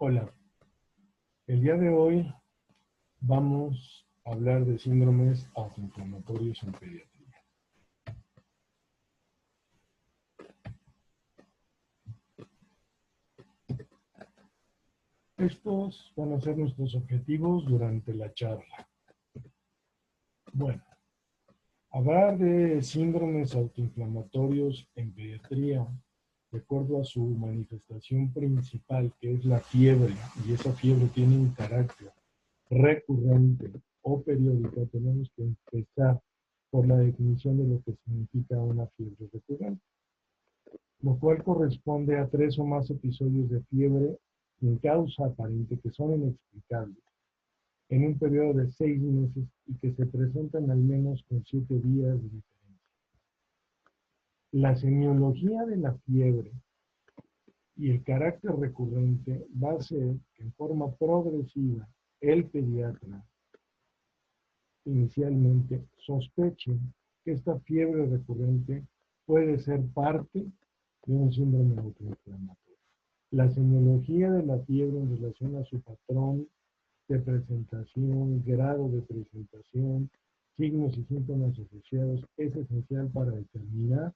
Hola, el día de hoy vamos a hablar de síndromes autoinflamatorios en pediatría. Estos van a ser nuestros objetivos durante la charla. Bueno, hablar de síndromes autoinflamatorios en pediatría, de acuerdo a su manifestación principal, que es la fiebre, y esa fiebre tiene un carácter recurrente o periódica, tenemos que empezar por la definición de lo que significa una fiebre recurrente, lo cual corresponde a 3 o más episodios de fiebre sin causa aparente que son inexplicables en un periodo de 6 meses y que se presentan al menos con 7 días de diferencia. La semiología de la fiebre y el carácter recurrente va a hacer que en forma progresiva el pediatra inicialmente sospeche que esta fiebre recurrente puede ser parte de un síndrome autoinflamatorio. La semiología de la fiebre en relación a su patrón de presentación, grado de presentación, signos y síntomas asociados es esencial para determinar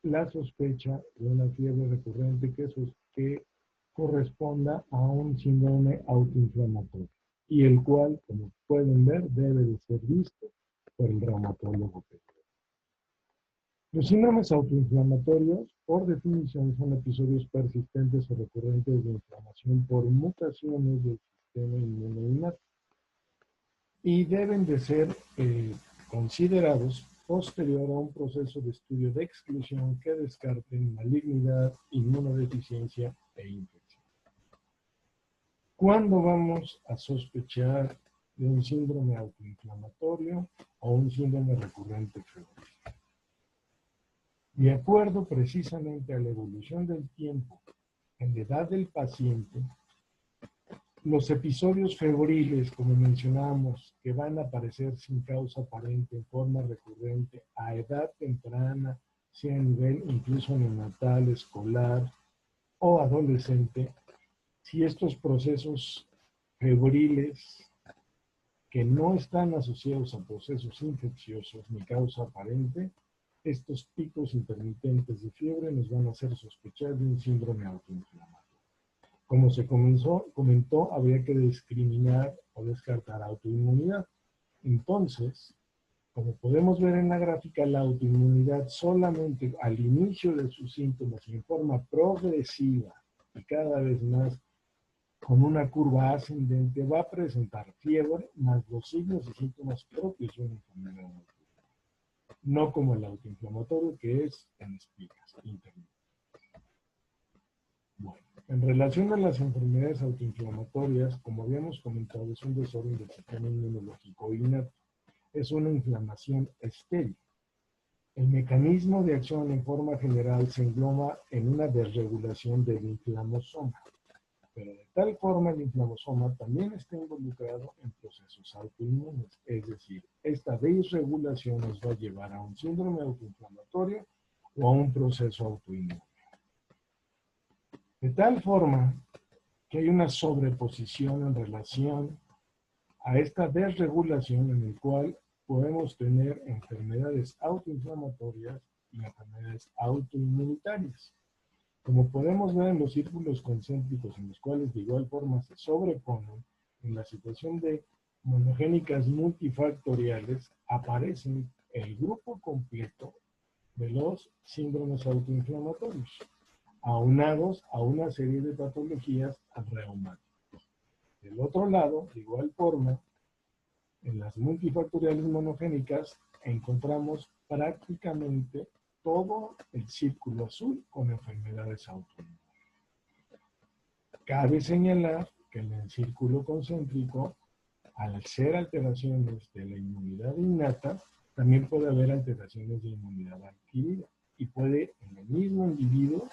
la sospecha de una fiebre recurrente que corresponda a un síndrome autoinflamatorio y el cual, como pueden ver, debe de ser visto por el reumatólogo pediatra. Los síndromes autoinflamatorios, por definición, son episodios persistentes o recurrentes de inflamación por mutaciones del sistema inmunológico y deben de ser considerados posterior a un proceso de estudio de exclusión que descarten malignidad, inmunodeficiencia e infección. ¿Cuándo vamos a sospechar de un síndrome autoinflamatorio o un síndrome recurrente febril? De acuerdo precisamente a la evolución del tiempo en la edad del paciente, los episodios febriles, como mencionamos, que van a aparecer sin causa aparente en forma recurrente a edad temprana, sea a nivel incluso neonatal, escolar o adolescente, si estos procesos febriles que no están asociados a procesos infecciosos ni causa aparente, estos picos intermitentes de fiebre nos van a hacer sospechar de un síndrome autoinflamatorio. Como se comentó, habría que discriminar o descartar autoinmunidad. Entonces, como podemos ver en la gráfica, la autoinmunidad solamente al inicio de sus síntomas y en forma progresiva y cada vez más con una curva ascendente va a presentar fiebre más los signos y síntomas propios de una enfermedad autoinmune, no como el autoinflamatorio que es en espigas intermitentes. Bueno, en relación a las enfermedades autoinflamatorias, como habíamos comentado, es un desorden del sistema inmunológico innato. Es una inflamación estéril. El mecanismo de acción en forma general se engloba en una desregulación del inflamosoma, pero de tal forma el inflamosoma también está involucrado en procesos autoinmunes, es decir, esta desregulación nos va a llevar a un síndrome autoinflamatorio o a un proceso autoinmune. De tal forma que hay una sobreposición en relación a esta desregulación en el cual podemos tener enfermedades autoinflamatorias y enfermedades autoinmunitarias. Como podemos ver en los círculos concéntricos en los cuales de igual forma se sobreponen, en la situación de monogénicas multifactoriales aparecen el grupo completo de los síndromes autoinflamatorios, aunados a una serie de patologías reumáticas. Del otro lado, de igual forma, en las multifactoriales monogénicas encontramos prácticamente todo el círculo azul con enfermedades autoinmunes. Cabe señalar que en el círculo concéntrico, al ser alteraciones de la inmunidad innata, también puede haber alteraciones de inmunidad adquirida y puede en el mismo individuo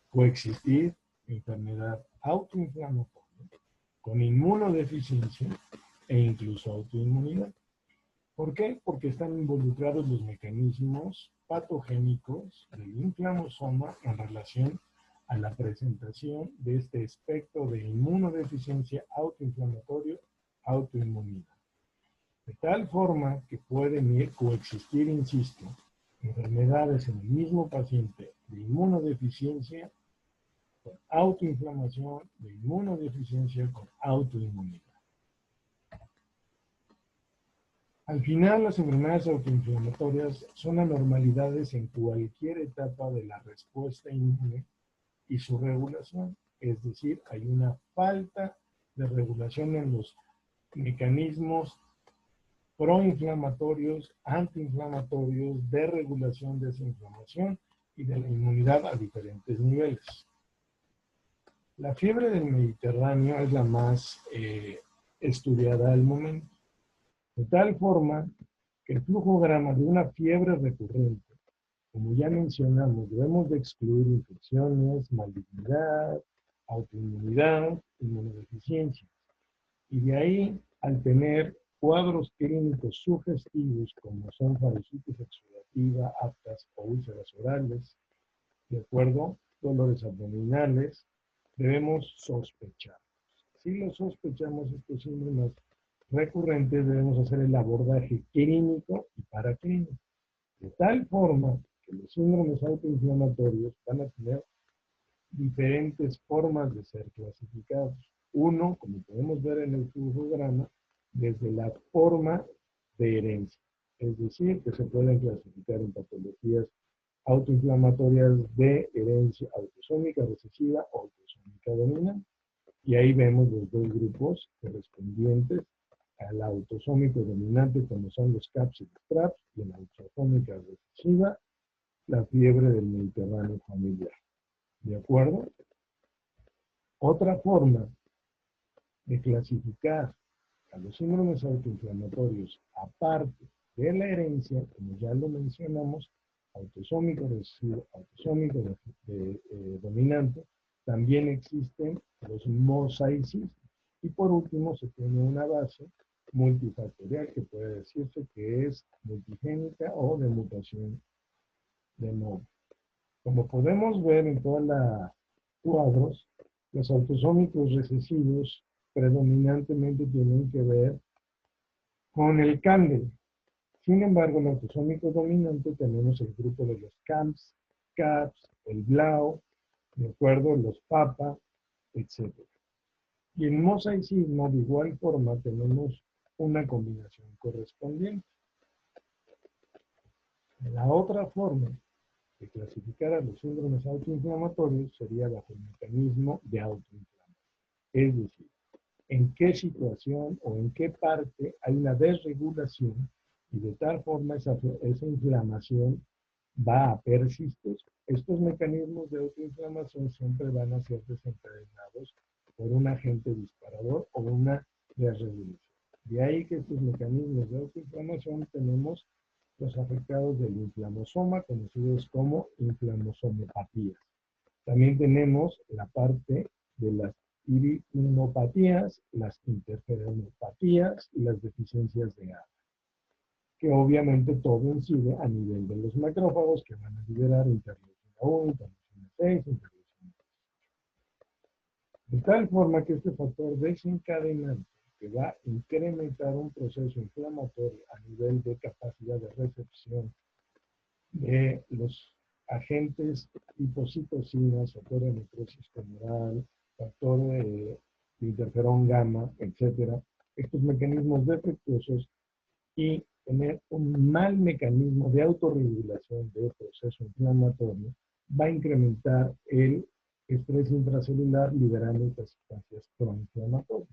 coexistir enfermedad autoinflamatoria con inmunodeficiencia e incluso autoinmunidad. ¿Por qué? Porque están involucrados los mecanismos patogénicos del inflamosoma en relación a la presentación de este espectro de inmunodeficiencia, autoinflamatorio, autoinmunidad. De tal forma que pueden coexistir, insisto, enfermedades en el mismo paciente de inmunodeficiencia con autoinflamación, de inmunodeficiencia con autoinmunidad. Al final, las enfermedades autoinflamatorias son anormalidades en cualquier etapa de la respuesta inmune y su regulación. Es decir, hay una falta de regulación en los mecanismos proinflamatorios, antiinflamatorios, de regulación de esa inflamación y de la inmunidad a diferentes niveles. La fiebre del Mediterráneo es la más estudiada al momento, de tal forma que el flujograma de una fiebre recurrente, como ya mencionamos, debemos de excluir infecciones, malignidad, autoinmunidad, inmunodeficiencia. Y de ahí, al tener cuadros clínicos sugestivos como son faringitis exudativa, aftas o úlceras orales, de acuerdo, dolores abdominales, debemos sospechar. Si lo sospechamos estos síntomas recurrentes, debemos hacer el abordaje clínico y paraclínico, de tal forma que los síndromes autoinflamatorios van a tener diferentes formas de ser clasificados. Uno, como podemos ver en el flujograma, desde la forma de herencia, es decir, que se pueden clasificar en patologías autoinflamatorias de herencia autosómica recesiva o autosómica dominante. Y ahí vemos los dos grupos correspondientes a la autosómica dominante, como son los CAPS y los TRAPS, y en la autosómica recesiva, la fiebre del Mediterráneo familiar. ¿De acuerdo? Otra forma de clasificar a los síndromes autoinflamatorios, aparte de la herencia, como ya lo mencionamos, autosómico recesivo, autosómico dominante, también existen los mosaicismos. Y por último, se tiene una base multifactorial que puede decirse que es multigénica o de mutación de nodo. Como podemos ver en todos los cuadros, los autosómicos recesivos predominantemente tienen que ver con el cándel. Sin embargo, el autosómico dominante tenemos el grupo de los CAMS, CAPS, el BLAO, de acuerdo, los PAPA, etc. Y en mosaicismo, de igual forma, tenemos una combinación correspondiente. La otra forma de clasificar a los síndromes autoinflamatorios sería bajo el mecanismo de autoinflamación. Es decir, en qué situación o en qué parte hay una desregulación y de tal forma esa inflamación va a persistir. Estos mecanismos de autoinflamación siempre van a ser desencadenados por un agente disparador o una desregulación. De ahí que estos mecanismos de autoinflamación tenemos los afectados del inflamosoma, conocidos como inflamosomopatías. También tenemos la parte de las irinuropatías, las interferonopatías y las deficiencias de agua, que obviamente todo incide a nivel de los macrófagos que van a liberar interleucina 1, interleucina 6, interleucina 3. De tal forma que este factor desencadenante que va a incrementar un proceso inflamatorio a nivel de capacidad de recepción de los agentes tipo citocinas, factor de necrosis tumoral, factor de interferón gamma, etcétera, estos mecanismos defectuosos y tener un mal mecanismo de autorregulación del proceso inflamatorio va a incrementar el estrés intracelular liberando estas sustancias proinflamatorias.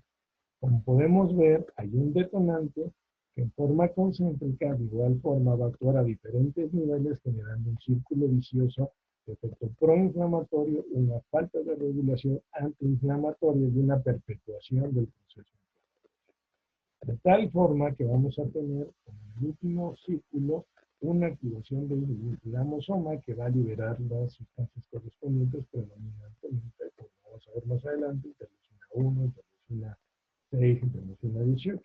Como podemos ver, hay un detonante que en forma concéntrica de igual forma va a actuar a diferentes niveles generando un círculo vicioso de efecto proinflamatorio, una falta de regulación antiinflamatoria y una perpetuación del proceso inflamatorio. De tal forma que vamos a tener como el último círculo una activación del inflamosoma que va a liberar las sustancias correspondientes predominantemente, como vamos a ver más adelante, interleucina 1, interleucina 6, interleucina 18.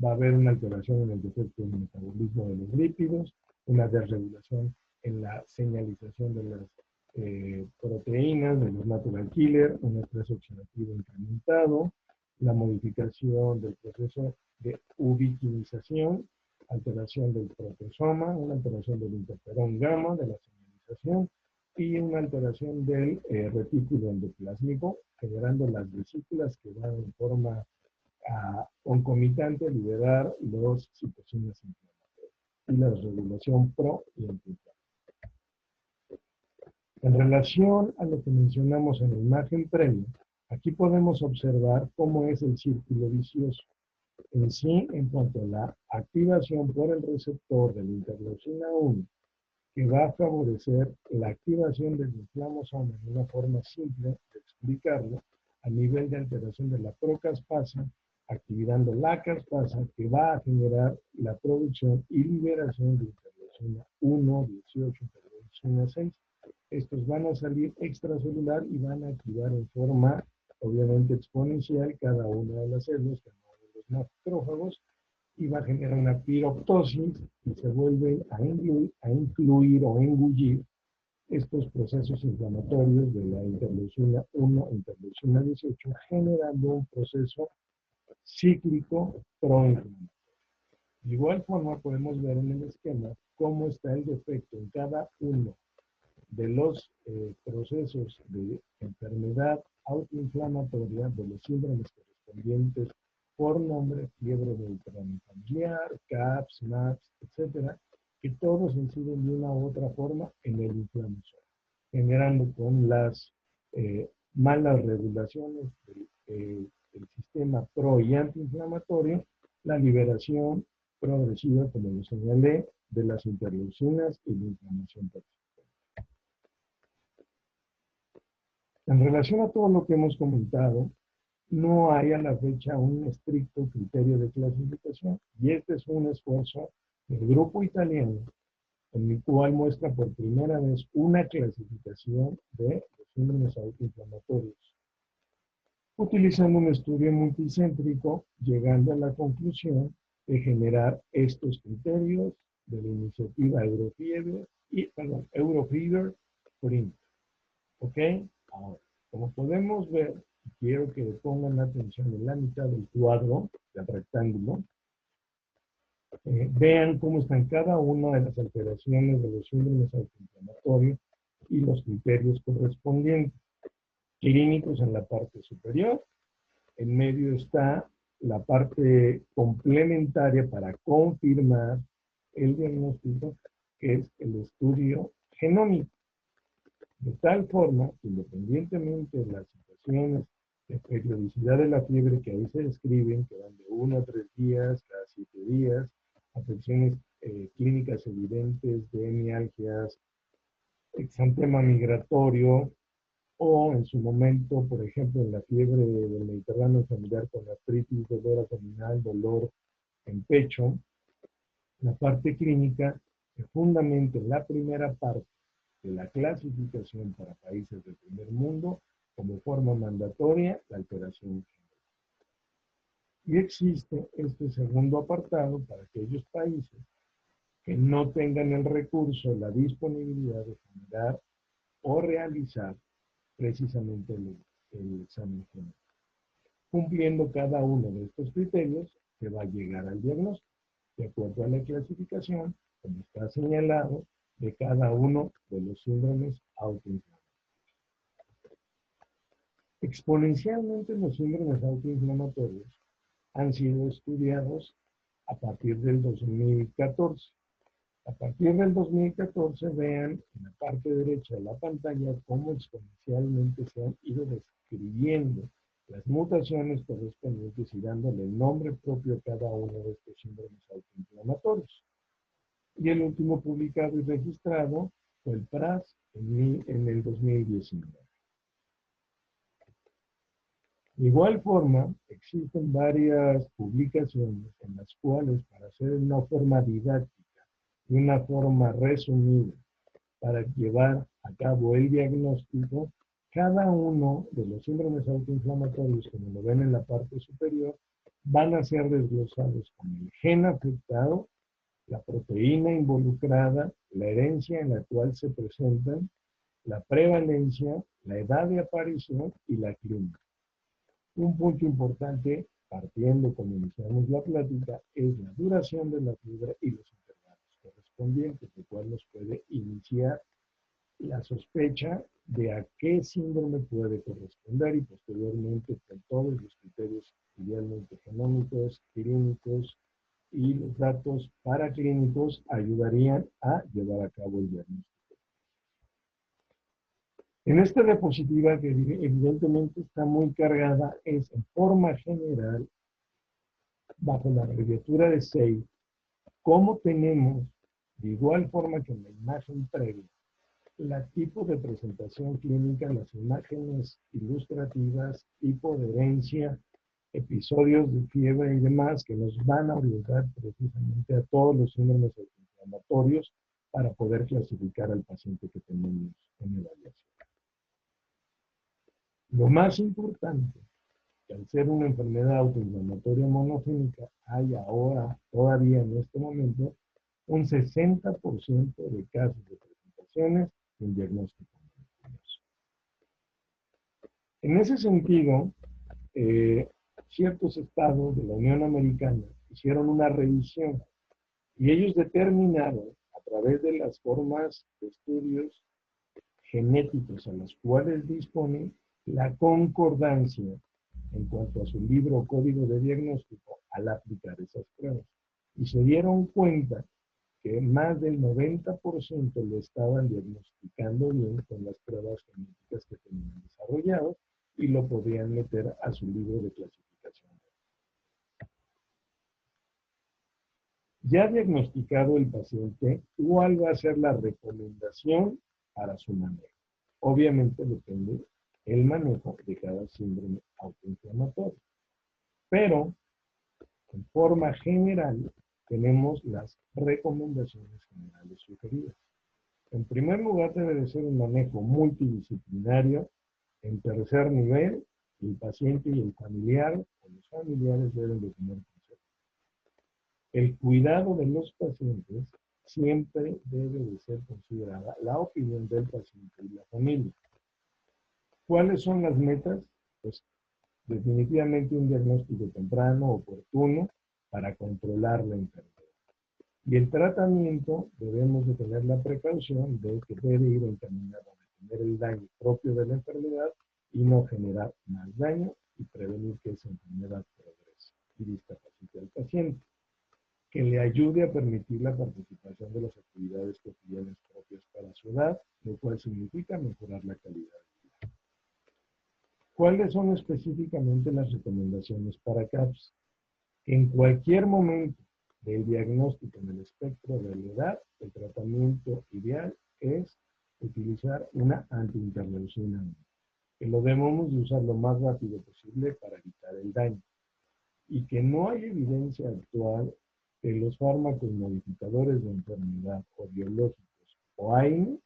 Va a haber una alteración en el defecto del metabolismo de los lípidos, una desregulación en la señalización de las proteínas de los natural killer, un estrés oxidativo incrementado, la modificación del proceso de ubiquinización, alteración del protosoma, una alteración del interferón gamma, de la señalización, y una alteración del retículo endoplásmico, generando las vesículas que van en forma concomitante a liberar los citocinas inflamatorias y la regulación pro y antiinflamatoria. En relación a lo que mencionamos en la imagen previa, aquí podemos observar cómo es el círculo vicioso. En sí, en cuanto a la activación por el receptor de la interleucina 1, que va a favorecer la activación del inflamosoma en una forma simple de explicarlo, a nivel de alteración de la procaspasa, activando la caspasa, que va a generar la producción y liberación de interleucina 1, 18, interleucina 6. Estos van a salir extracelular y van a activar en forma, obviamente, exponencial cada una de las células, cada uno de los macrófagos, y va a generar una piroptosis y se vuelven a incluir o engullir estos procesos inflamatorios de la interleucina 1, interleucina 18, generando un proceso cíclico proinflamatorio. De igual forma, podemos ver en el esquema cómo está el defecto en cada uno de los procesos de enfermedad autoinflamatoria de los síndromes correspondientes por nombre, fiebre mediterránea familiar, CAPS, MAPS, etcétera, que todos inciden de una u otra forma en el inflamatorio, generando con las malas regulaciones del sistema pro y antiinflamatorio la liberación progresiva, como lo señalé, de las interleucinas y la inflamación persistente. En relación a todo lo que hemos comentado, no hay a la fecha un estricto criterio de clasificación, y este es un esfuerzo del grupo italiano, en el cual muestra por primera vez una clasificación de los síndromes autoinflamatorios, utilizando un estudio multicéntrico, llegando a la conclusión de generar estos criterios de la iniciativa Eurofever Print. ¿Ok? Ahora, como podemos ver, quiero que le pongan atención en la mitad del cuadro, del rectángulo, vean cómo están cada una de las alteraciones de los síndromes autoinflamatorios y los criterios correspondientes. Clínicos en la parte superior, en medio está la parte complementaria para confirmar el diagnóstico, que es el estudio genómico. De tal forma que, independientemente de las situaciones de periodicidad de la fiebre que ahí se describen, que van de 1 a 3 días, cada 7 días, afecciones clínicas evidentes de mialgias, exantema migratorio, o en su momento, por ejemplo, en la fiebre del Mediterráneo familiar con artritis, dolor abdominal, dolor en pecho, la parte clínica, profundamente en la primera parte de la clasificación para países del primer mundo, como forma mandatoria, la alteración genética. Y existe este segundo apartado para aquellos países que no tengan el recurso, la disponibilidad de generar o realizar precisamente el examen genético. Cumpliendo cada uno de estos criterios, se va a llegar al diagnóstico, de acuerdo a la clasificación, como está señalado, de cada uno de los síndromes autoinflamatorios. Exponencialmente los síndromes autoinflamatorios han sido estudiados a partir del 2014. A partir del 2014, vean en la parte derecha de la pantalla cómo exponencialmente se han ido describiendo las mutaciones correspondientes y dándole el nombre propio a cada uno de estos síndromes autoinflamatorios. Y el último publicado y registrado fue el PRAS en el 2019. De igual forma, existen varias publicaciones en las cuales, para hacer una forma didáctica y una forma resumida para llevar a cabo el diagnóstico, cada uno de los síndromes autoinflamatorios, como lo ven en la parte superior, van a ser desglosados con el gen afectado, la proteína involucrada, la herencia en la cual se presentan la prevalencia, la edad de aparición y la clínica. Un punto importante, partiendo como iniciamos la plática, es la duración de la fiebre y los intervalos correspondientes, lo cual nos puede iniciar la sospecha de a qué síndrome puede corresponder y posteriormente con todos los criterios idealmente genómicos, clínicos y los datos paraclínicos ayudarían a llevar a cabo el diagnóstico. En esta diapositiva, que evidentemente está muy cargada, es en forma general, bajo la abreviatura de SEI, cómo tenemos, de igual forma que en la imagen previa, la tipo de presentación clínica, las imágenes ilustrativas, tipo de herencia, episodios de fiebre y demás, que nos van a orientar precisamente a todos los síndromes inflamatorios para poder clasificar al paciente que tenemos en evaluación. Lo más importante, que al ser una enfermedad autoinflamatoria monogénica, hay ahora, todavía en este momento, un 60% de casos de presentaciones sin diagnóstico. En ese sentido, ciertos estados de la Unión Americana hicieron una revisión y ellos determinaron, a través de las formas de estudios genéticos a las cuales disponen, la concordancia en cuanto a su libro o código de diagnóstico al aplicar esas pruebas. Y se dieron cuenta que más del 90% lo estaban diagnosticando bien con las pruebas genéticas que tenían desarrollado y lo podían meter a su libro de clasificación. Ya diagnosticado el paciente, ¿cuál va a ser la recomendación para su manejo? Obviamente depende el manejo de cada síndrome autoinflamatorio. Pero, en forma general, tenemos las recomendaciones generales sugeridas. En primer lugar, debe de ser un manejo multidisciplinario. En tercer nivel, el paciente y el familiar o los familiares deben de tener consejo. El cuidado de los pacientes siempre debe de ser considerada la opinión del paciente y la familia. ¿Cuáles son las metas? Pues definitivamente un diagnóstico temprano, oportuno, para controlar la enfermedad. Y el tratamiento debemos de tener la precaución de que debe ir encaminado a detener el daño propio de la enfermedad y no generar más daño y prevenir que esa enfermedad progrese y discapacite al paciente, que le ayude a permitir la participación de las actividades cotidianas propias para su edad, lo cual significa mejorar la calidad de vida. ¿Cuáles son específicamente las recomendaciones para CAPS? En cualquier momento del diagnóstico en el espectro de la edad, el tratamiento ideal es utilizar una antiinterleucina 1, que lo debemos de usar lo más rápido posible para evitar el daño, y que no hay evidencia actual que los fármacos modificadores de enfermedad o biológicos o AINE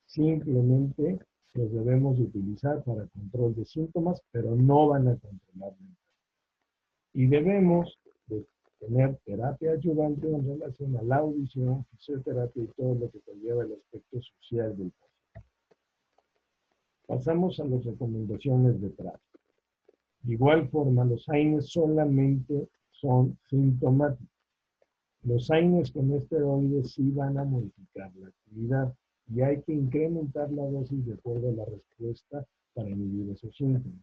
simplemente los debemos de utilizar para control de síntomas, pero no van a controlar la enfermedad. Y debemos de tener terapia ayudante en relación a la audición, fisioterapia y todo lo que conlleva el aspecto social del paciente. Pasamos a las recomendaciones de práctica. De igual forma, los AINES solamente son sintomáticos. Los AINES con esteroides sí van a modificar la actividad y hay que incrementar la dosis de acuerdo a la respuesta para inhibir esos síntomas.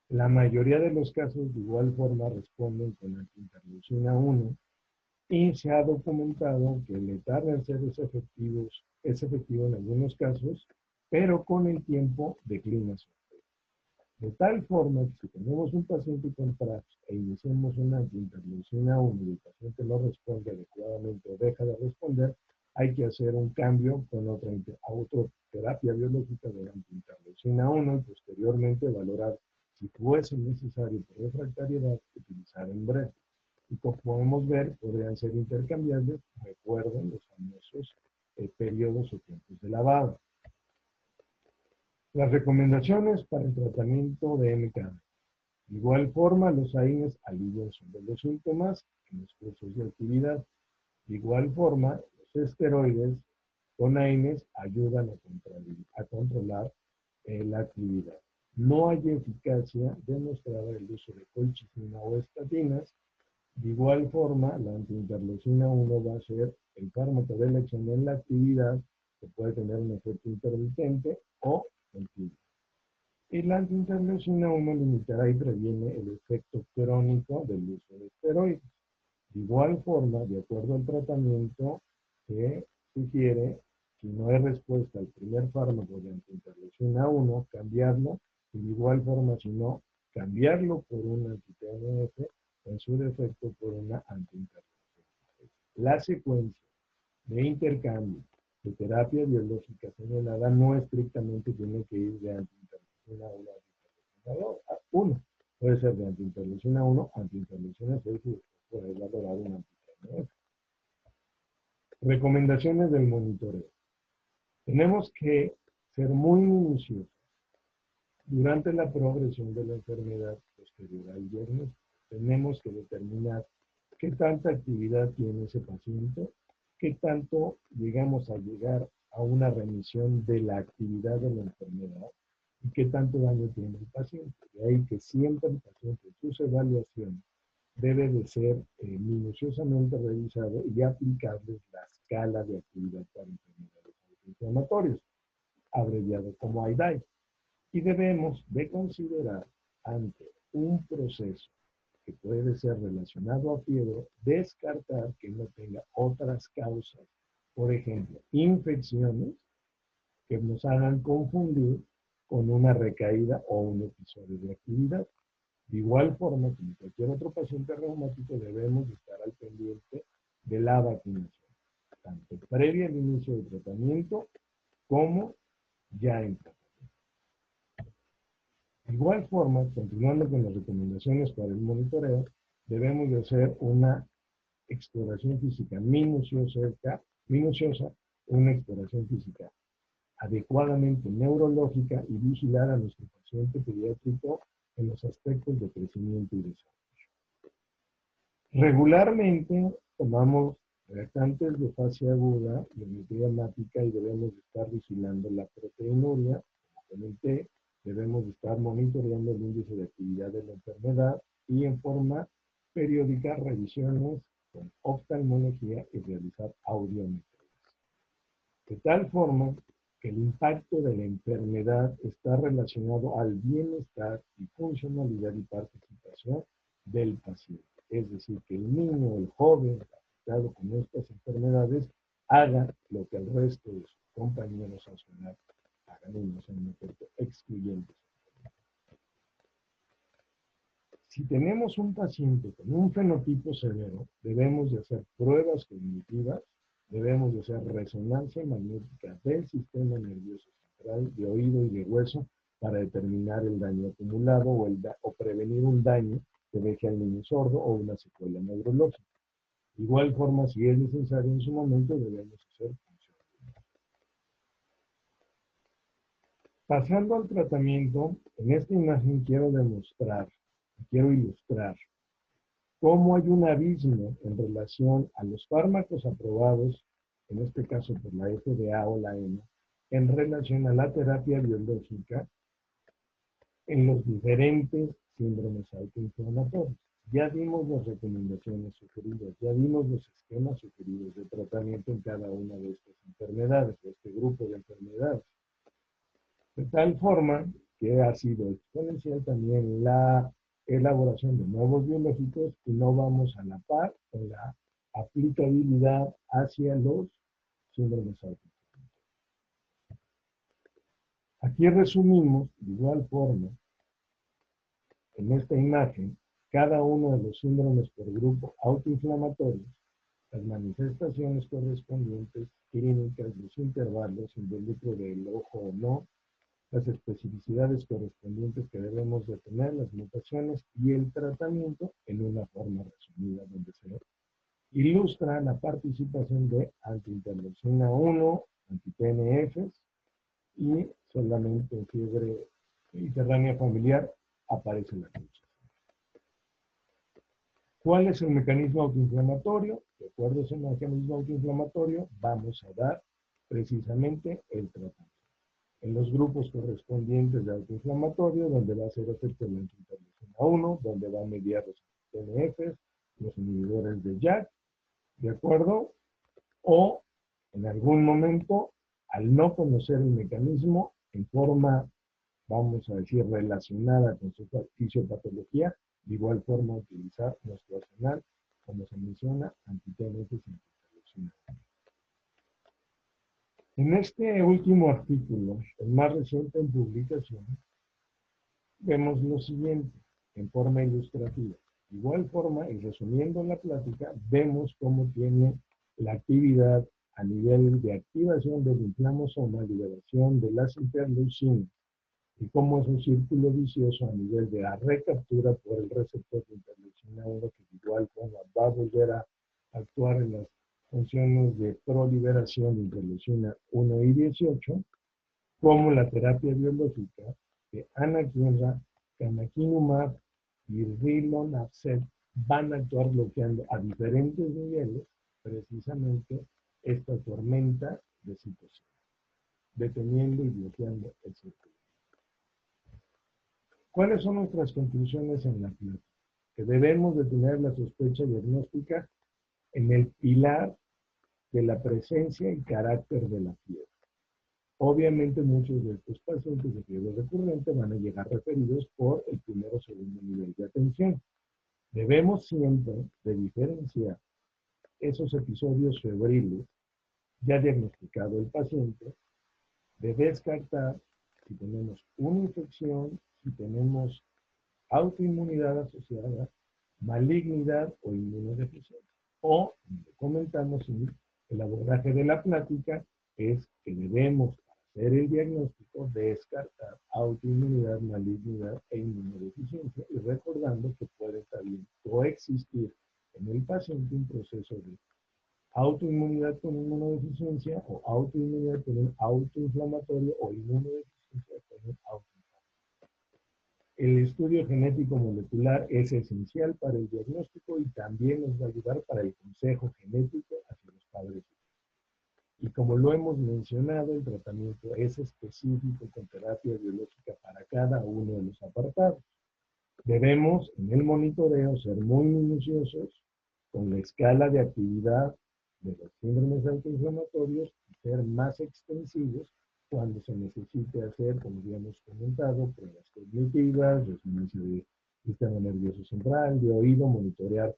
La mayoría de los casos de igual forma responden con antiinterleucina 1 y se ha documentado que le tarda en ser es efectivo en algunos casos, pero con el tiempo declina su efecto. De tal forma que si tenemos un paciente con TRAPS e iniciamos una antiinterleucina 1 y el paciente no responde adecuadamente o deja de responder, hay que hacer un cambio con otra autoterapia biológica de antiinterleucina 1 y posteriormente valorar si fuese necesario por refractariedad utilizar Enbrel. Y como podemos ver, podrían ser intercambiables, recuerden los famosos periodos o tiempos de lavado. Las recomendaciones para el tratamiento de MKD. De igual forma, los AINES alivian sobre los síntomas en los cursos de actividad. De igual forma, los esteroides con AINES ayudan a controlar la actividad. No hay eficacia demostrada del uso de colchicina o estatinas. De igual forma, la antiinterleucina 1 va a ser el fármaco de elección en la actividad que puede tener un efecto intermitente o continuo. Y la antiinterleucina 1 limitará y previene el efecto crónico del uso de esteroides. De igual forma, de acuerdo al tratamiento, se sugiere, si no hay respuesta al primer fármaco de antiinterleucina 1, cambiarlo, y de igual forma, si no, cambiarlo por un anti-TNF, en su defecto por una antiinterleucina. La secuencia de intercambio de terapia biológica señalada no estrictamente tiene que ir de antiinterleucina 1 a antiinterleucina 1. Puede ser de antiinterleucina 1 a antiinterleucina 6 y después puede valorar un anti-TNF. Recomendaciones del monitoreo. Tenemos que ser muy minuciosos durante la progresión de la enfermedad posterior al diagnóstico. Tenemos que determinar qué tanta actividad tiene ese paciente, qué tanto llegamos a llegar a una remisión de la actividad de la enfermedad y qué tanto daño tiene el paciente. De ahí que siempre el paciente, sus evaluaciones, debe de ser minuciosamente revisado y aplicarles la escala de actividad para enfermedades inflamatorias, abreviado como IDAI. Y debemos de considerar ante un proceso que puede ser relacionado a fiebre, descartar que no tenga otras causas, por ejemplo, infecciones que nos hagan confundir con una recaída o un episodio de actividad. De igual forma, como cualquier otro paciente reumático, debemos estar al pendiente de la vacunación, tanto previa al inicio del tratamiento como ya en tratamiento. De igual forma, continuando con las recomendaciones para el monitoreo, debemos de hacer una exploración física minuciosa, una exploración física adecuadamente neurológica y vigilar a nuestro paciente pediátrico en los aspectos de crecimiento y desarrollo. Regularmente tomamos reactantes de fase aguda, biometría hemática y debemos estar vigilando la proteinuria, como comenté, debemos estar monitoreando el índice de actividad de la enfermedad y en forma periódica revisiones con oftalmología y realizar audiometrías. De tal forma que el impacto de la enfermedad está relacionado al bienestar y funcionalidad y participación del paciente. Es decir, que el niño o el joven afectado con estas enfermedades haga lo que el resto de sus compañeros a su edad hagan, y no sea un efecto excluyente. Si tenemos un paciente con un fenotipo severo, debemos de hacer pruebas cognitivas, debemos de hacer resonancia magnética del sistema nervioso central, de oído y de hueso, para determinar el daño acumulado o prevenir un daño que deje al niño sordo o una secuela neurológica. De igual forma, si es necesario en su momento, debemos hacer función. Pasando al tratamiento, en esta imagen quiero ilustrar cómo hay un abismo en relación a los fármacos aprobados, en este caso por la FDA o la EMA, en relación a la terapia biológica en los diferentes síndromes autoinflamatorios. Ya dimos las recomendaciones sugeridas, ya dimos los esquemas sugeridos de tratamiento en cada una de estas enfermedades, de este grupo de enfermedades. De tal forma que ha sido exponencial también la elaboración de nuevos biológicos y no vamos a la par con la aplicabilidad hacia los síndromes autoinflamatorios. Aquí resumimos de igual forma en esta imagen cada uno de los síndromes por grupo autoinflamatorios, las manifestaciones correspondientes, clínicas, los intervalos, involucro del ojo o no, las especificidades correspondientes que debemos de tener, las mutaciones y el tratamiento en una forma resumida donde se ilustra la participación de antiinterleucina 1, anti-TNFs y solamente en fiebre mediterránea familiar aparece la fecha. ¿Cuál es el mecanismo autoinflamatorio? De acuerdo a ese mecanismo autoinflamatorio, vamos a dar precisamente el tratamiento. En los grupos correspondientes de autoinflamatorio, donde va a ser efecto la antiinterleucina 1, donde va a mediar los TNFs, los inhibidores de JAK, ¿de acuerdo? O en algún momento, al no conocer el mecanismo en forma, vamos a decir, relacionada con su fisiopatología, de igual forma utilizar nuestro arsenal, como se menciona, anti-TNFs y antiinterleucina. En este último artículo, el más reciente en publicación, vemos lo siguiente, en forma ilustrativa. De igual forma, y resumiendo la plática, vemos cómo tiene la actividad a nivel de activación del inflamosoma, liberación de las interleucinas, y cómo es un círculo vicioso a nivel de la recaptura por el receptor de interleucina 1, que de igual forma va a volver a actuar en las funciones de proliberación de interleucina 1 y 18, como la terapia biológica de anakinra, canakinumab y rilonacept van a actuar bloqueando a diferentes niveles precisamente esta tormenta de citocinas, deteniendo y bloqueando el círculo. ¿Cuáles son nuestras conclusiones en la plática? Que debemos de tener la sospecha diagnóstica en el pilar de la presencia y carácter de la fiebre. Obviamente muchos de estos pacientes de fiebre recurrente van a llegar referidos por el primero o segundo nivel de atención. Debemos siempre de diferenciar esos episodios febriles ya diagnosticado el paciente, de descartar si tenemos una infección, si tenemos autoinmunidad asociada, malignidad o inmunodeficiencia. O, como comentamos en el abordaje de la plática, es que debemos hacer el diagnóstico, descartar autoinmunidad, malignidad e inmunodeficiencia, y recordando que puede también coexistir en el paciente un proceso de autoinmunidad con inmunodeficiencia o autoinmunidad con un autoinflamatorio o inmunodeficiencia con un autoinflamatorio. El estudio genético molecular es esencial para el diagnóstico y también nos va a ayudar para el consejo genético hacia los padres. Y como lo hemos mencionado, el tratamiento es específico con terapia biológica para cada uno de los apartados. Debemos en el monitoreo ser muy minuciosos con la escala de actividad de los síndromes autoinflamatorios y ser más extensivos cuando se necesite hacer, como ya hemos comentado, pruebas cognitivas, resonancia de sistema nervioso central, de oído, monitorear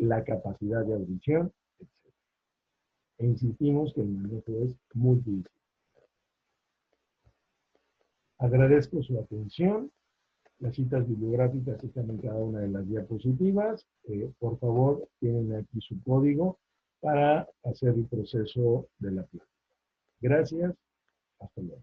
la capacidad de audición, etc. E insistimos que el manejo es multidisciplinario. Agradezco su atención. Las citas bibliográficas están en cada una de las diapositivas. Por favor, tienen aquí su código para hacer el proceso de la plática. Gracias. Hasta luego.